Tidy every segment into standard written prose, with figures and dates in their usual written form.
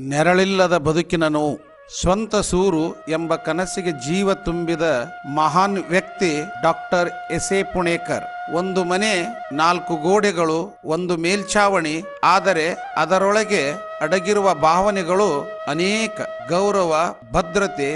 ನೆರಳಿಲ್ಲದ ಬದುಕಿನ ನೋವು. ಸ್ವಂತ ಸೂರು ಎಂಬ ಕನಸಿಗೆ ಜೀವ ತುಂಬಿದ ಮಹಾನ್ ವ್ಯಕ್ತಿ ಡಾಕ್ಟರ್ ಎಸ್.ಎ. ಪುಣೇಕರ್. ಒಂದು ಮನೆ, 4 ಗೋಡೆಗಳು, ಒಂದು ಮೇಲ್ಛಾವಣಿ, ಆದರೆ ಅದರೊಳಗೆ ಅಡಗಿರುವ ಭಾವನೆಗಳು ಅನೇಕ. ಗೌರವ, ಭದ್ರತೆ,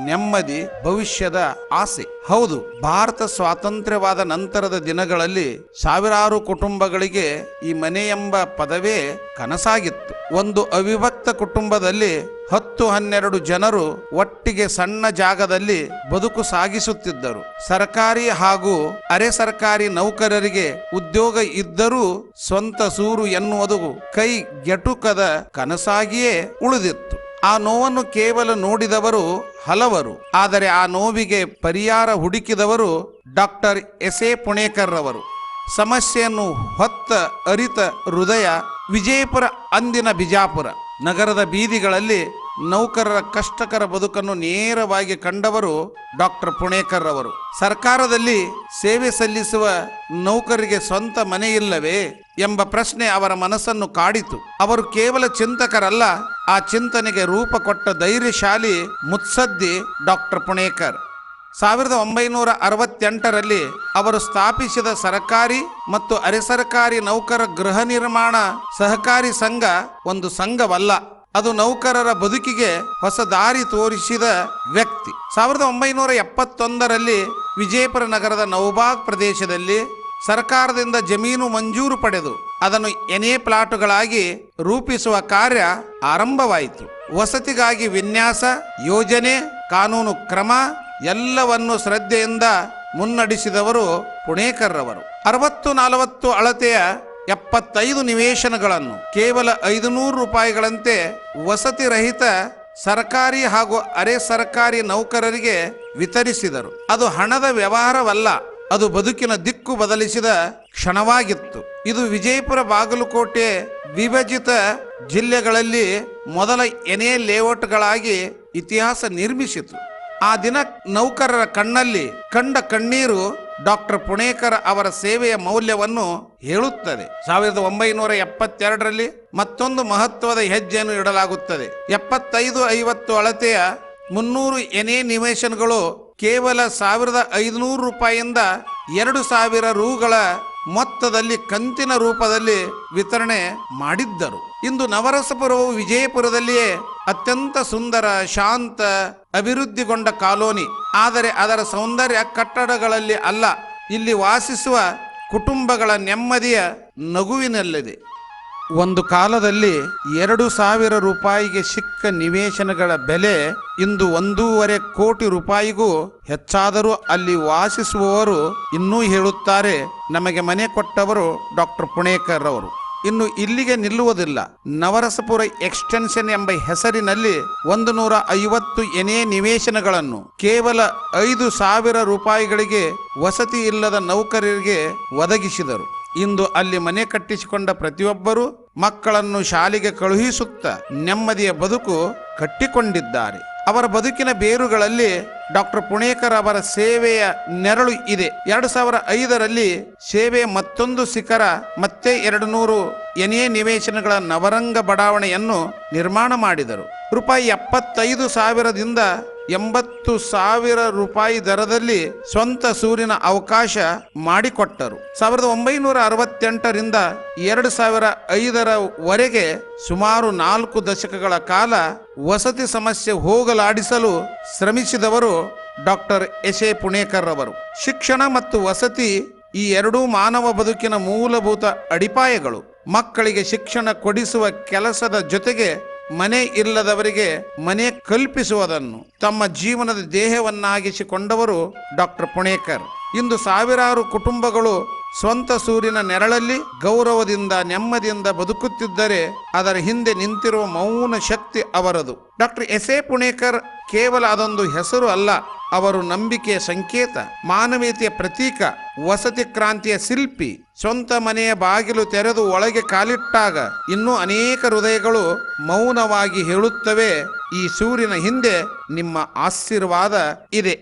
ನೆಮ್ಮದಿ, ಭವಿಷ್ಯದ ಆಸೆ. ಹೌದು, ಭಾರತ ಸ್ವಾತಂತ್ರ್ಯವಾದ ನಂತರದ ದಿನಗಳಲ್ಲಿ ಸಾವಿರಾರು ಕುಟುಂಬಗಳಿಗೆ ಈ ಮನೆ ಎಂಬ ಪದವೇ ಕನಸಾಗಿತ್ತು. ಒಂದು ಅವಿಭಕ್ತ ಕುಟುಂಬದಲ್ಲಿ 10-12 ಜನರು ಒಟ್ಟಿಗೆ ಸಣ್ಣ ಜಾಗದಲ್ಲಿ ಬದುಕು ಸಾಗಿಸುತ್ತಿದ್ದರು. ಸರ್ಕಾರಿ ಹಾಗೂ ಅರೆ ಸರ್ಕಾರಿ ನೌಕರರಿಗೆ ಉದ್ಯೋಗ ಇದ್ದರೂ ಸ್ವಂತ ಸೂರು ಎನ್ನುವುದು ಕೈಗೆಟುಕದ ಕನಸಾಗಿಯೇ ಉಳಿದಿತ್ತು. ಆ ನೋವನ್ನು ಕೇವಲ ನೋಡಿದವರು ಹಲವರು, ಆದರೆ ಆ ನೋವಿಗೆ ಪರಿಹಾರ ಹುಡುಕಿದವರು ಡಾಕ್ಟರ್ ಎಸ್.ಎ. ಪುಣೇಕರ್ ರವರು. ಸಮಸ್ಯೆಯನ್ನು ಹೊತ್ತ ಅರಿತ ಹೃದಯ. ವಿಜಯಪುರ, ಅಂದಿನ ಬಿಜಾಪುರ ನಗರದ ಬೀದಿಗಳಲ್ಲಿ ನೌಕರರ ಕಷ್ಟಕರ ಬದುಕನ್ನು ನೇರವಾಗಿ ಕಂಡವರು ಡಾಕ್ಟರ್ ಪುಣೇಕರ್ ರವರು. ಸರ್ಕಾರದಲ್ಲಿ ಸೇವೆ ಸಲ್ಲಿಸುವ ನೌಕರರಿಗೆ ಸ್ವಂತ ಮನೆಯಿಲ್ಲವೇ ಎಂಬ ಪ್ರಶ್ನೆ ಅವರ ಮನಸ್ಸನ್ನು ಕಾಡಿತು. ಅವರು ಕೇವಲ ಚಿಂತಕರಲ್ಲ, ಆ ಚಿಂತನೆಗೆ ರೂಪ ಕೊಟ್ಟ ಧೈರ್ಯಶಾಲಿ ಮುತ್ಸದ್ದಿ ಡಾಕ್ಟರ್ ಪುಣೇಕರ್. 1968ರಲ್ಲಿ ಅವರು ಸ್ಥಾಪಿಸಿದ ಸರ್ಕಾರಿ ಮತ್ತು ಅರೆ ಸರ್ಕಾರಿ ನೌಕರ ಗೃಹ ನಿರ್ಮಾಣ ಸಹಕಾರಿ ಸಂಘ ಒಂದು ಸಂಘವಲ್ಲ, ಅದು ನೌಕರರ ಬದುಕಿಗೆ ಹೊಸ ದಾರಿ ತೋರಿಸಿದ ವ್ಯಕ್ತಿ. 1971ರಲ್ಲಿ ವಿಜಯಪುರ ನಗರದ ನೌಬಾಗ್ ಪ್ರದೇಶದಲ್ಲಿ ಸರ್ಕಾರದಿಂದ ಜಮೀನು ಮಂಜೂರು ಪಡೆದು ಅದನ್ನು ಎನೆ ಪ್ಲಾಟುಗಳಾಗಿ ರೂಪಿಸುವ ಕಾರ್ಯ ಆರಂಭವಾಯಿತು. ವಸತಿಗಾಗಿ ವಿನ್ಯಾಸ, ಯೋಜನೆ, ಕಾನೂನು ಕ್ರಮ ಎಲ್ಲವನ್ನು ಶ್ರದ್ಧೆಯಿಂದ ಮುನ್ನಡೆಸಿದವರು ಪುಣೇಕರ್ ರವರು. 60-40 ಅಳತೆಯ 75 ನಿವೇಶನಗಳನ್ನು ಕೇವಲ 500 ರೂಪಾಯಿಗಳಂತೆ ವಸತಿ ರಹಿತ ಸರ್ಕಾರಿ ಹಾಗೂ ಅರೆ ಸರ್ಕಾರಿ ನೌಕರರಿಗೆ ವಿತರಿಸಿದರು. ಅದು ಹಣದ ವ್ಯವಹಾರವಲ್ಲ, ಅದು ಬದುಕಿನ ದಿಕ್ಕು ಬದಲಿಸಿದ ಕ್ಷಣವಾಗಿತ್ತು. ಇದು ವಿಜಯಪುರ, ಬಾಗಲಕೋಟೆ ವಿಭಜಿತ ಜಿಲ್ಲೆಗಳಲ್ಲಿ ಮೊದಲ ಎನೆ ಲೇಔಟ್ಗಳಾಗಿ ಇತಿಹಾಸ ನಿರ್ಮಿಸಿತು. ಆ ದಿನ ನೌಕರರ ಕಣ್ಣಲ್ಲಿ ಕಂಡ ಕಣ್ಣೀರು ಡಾಕ್ಟರ್ ಪುಣೇಕರ್ ಅವರ ಸೇವೆಯ ಮೌಲ್ಯವನ್ನು ಹೇಳುತ್ತದೆ. 1972ರಲ್ಲಿ ಮತ್ತೊಂದು ಮಹತ್ವದ ಹೆಜ್ಜೆಯನ್ನು ಇಡಲಾಗುತ್ತದೆ. 75-50 ಅಳತೆಯ 300 ಎನೆ ನಿವೇಶನಗಳು ಕೇವಲ 1500 ರೂಪಾಯಿಯಿಂದ 2000 ರೂಗಳ ಮೊತ್ತದಲ್ಲಿ ಕಂತಿನ ರೂಪದಲ್ಲಿ ವಿತರಣೆ ಮಾಡಿದ್ದರು. ಇಂದು ನವರಸಪುರವು ವಿಜಯಪುರದಲ್ಲಿಯೇ ಅತ್ಯಂತ ಸುಂದರ, ಶಾಂತ, ಅಭಿವೃದ್ಧಿಗೊಂಡ ಕಾಲೋನಿ. ಆದರೆ ಅದರ ಸೌಂದರ್ಯ ಕಟ್ಟಡಗಳಲ್ಲಿ ಅಲ್ಲ, ಇಲ್ಲಿ ವಾಸಿಸುವ ಕುಟುಂಬಗಳ ನೆಮ್ಮದಿಯ ನಗುವಿನಲ್ಲಿದೆ. ಒಂದು ಕಾಲದಲ್ಲಿ 2000 ರೂಪಾಯಿಗೆ ಸಿಕ್ಕ ನಿವೇಶನಗಳ ಬೆಲೆ ಇಂದು 1.5 ಕೋಟಿ ರೂಪಾಯಿಗೂ ಹೆಚ್ಚಾದರೂ ಅಲ್ಲಿ ವಾಸಿಸುವವರು ಇನ್ನೂ ಹೇಳುತ್ತಾರೆ, ನಮಗೆ ಮನೆ ಕೊಟ್ಟವರು ಡಾಕ್ಟರ್ ಪುಣೇಕರ್ ಅವರು. ಇನ್ನು ಇಲ್ಲಿಗೆ ನಿಲ್ಲುವುದಿಲ್ಲ. ನವರಸಪುರ ಎಕ್ಸ್ಟೆನ್ಷನ್ ಎಂಬ ಹೆಸರಿನಲ್ಲಿ 150 ಎನೆ ನಿವೇಶನಗಳನ್ನು ಕೇವಲ 5,000 ರೂಪಾಯಿಗಳಿಗೆ ವಸತಿ ಇಲ್ಲದ ನೌಕರರಿಗೆ ಒದಗಿಸಿದರು. ಇಂದು ಅಲ್ಲಿ ಮನೆ ಕಟ್ಟಿಸಿಕೊಂಡ ಪ್ರತಿಯೊಬ್ಬರೂ ಮಕ್ಕಳನ್ನು ಶಾಲೆಗೆ ಕಳುಹಿಸುತ್ತಾ ನೆಮ್ಮದಿಯ ಬದುಕು ಕಟ್ಟಿಕೊಂಡಿದ್ದಾರೆ. ಅವರ ಬದುಕಿನ ಬೇರುಗಳಲ್ಲಿ ಡಾಕ್ಟರ್ ಪುಣೇಕರ್ ಅವರ ಸೇವೆಯ ನೆರಳು ಇದೆ. 2005ರಲ್ಲಿ ಸೇವೆಯ ಮತ್ತೊಂದು ಶಿಖರ, ಮತ್ತೆ 200 ಎನೆ ನಿವೇಶನಗಳ ನವರಂಗ ಬಡಾವಣೆಯನ್ನು ನಿರ್ಮಾಣ ಮಾಡಿದರು. ರೂಪಾಯಿ 75,000ದಿಂದ 80,000 ರೂಪಾಯಿ ದರದಲ್ಲಿ ಸ್ವಂತ ಸೂರಿನ ಅವಕಾಶ ಮಾಡಿಕೊಟ್ಟರು. 1968ರಿಂದ 2005ರವರೆಗೆ ಸುಮಾರು 4 ದಶಕಗಳ ಕಾಲ ವಸತಿ ಸಮಸ್ಯೆ ಹೋಗಲಾಡಿಸಲು ಶ್ರಮಿಸಿದವರು ಡಾಕ್ಟರ್ ಎಸ್.ಎ. ಪುಣೇಕರ್ ಅವರು. ಶಿಕ್ಷಣ ಮತ್ತು ವಸತಿ ಈ ಎರಡೂ ಮಾನವ ಬದುಕಿನ ಮೂಲಭೂತ ಅಡಿಪಾಯಗಳು. ಮಕ್ಕಳಿಗೆ ಶಿಕ್ಷಣ ಕೊಡಿಸುವ ಕೆಲಸದ ಜೊತೆಗೆ ಮನೆ ಇಲ್ಲದವರಿಗೆ ಮನೆ ಕಲ್ಪಿಸುವುದನ್ನು ತಮ್ಮ ಜೀವನದ ಧ್ಯೇಯವನ್ನಾಗಿಸಿಕೊಂಡವರು ಡಾಕ್ಟರ್ ಪುಣೇಕರ್. ಇಂದು ಸಾವಿರಾರು ಕುಟುಂಬಗಳು ಸ್ವಂತ ಸೂರಿನ ನೆರಳಲ್ಲಿ ಗೌರವದಿಂದ, ನೆಮ್ಮದಿಯಿಂದ ಬದುಕುತ್ತಿದ್ದರೆ ಅದರ ಹಿಂದೆ ನಿಂತಿರುವ ಮೌನ ಶಕ್ತಿ ಅವರದು. Doctor S.A.. ಪುಣೇಕರ್ ಕೇವಲ ಅದೊಂದು ಹೆಸರು ಅಲ್ಲ, ಅವರು ನಂಬಿಕೆಯ ಸಂಕೇತ, ಮಾನವೀಯತೆಯ ಪ್ರತೀಕ, ವಸತಿ ಕ್ರಾಂತಿಯ ಶಿಲ್ಪಿ. ಸ್ವಂತ ಮನೆಯ ಬಾಗಿಲು ತೆರೆದು ಒಳಗೆ ಕಾಲಿಟ್ಟಾಗ ಇನ್ನೂ ಅನೇಕ ಹೃದಯಗಳು ಮೌನವಾಗಿ ಹೇಳುತ್ತವೆ, ಈ ಸೂರಿನ ಹಿಂದೆ ನಿಮ್ಮ ಆಶೀರ್ವಾದ ಇದೆ.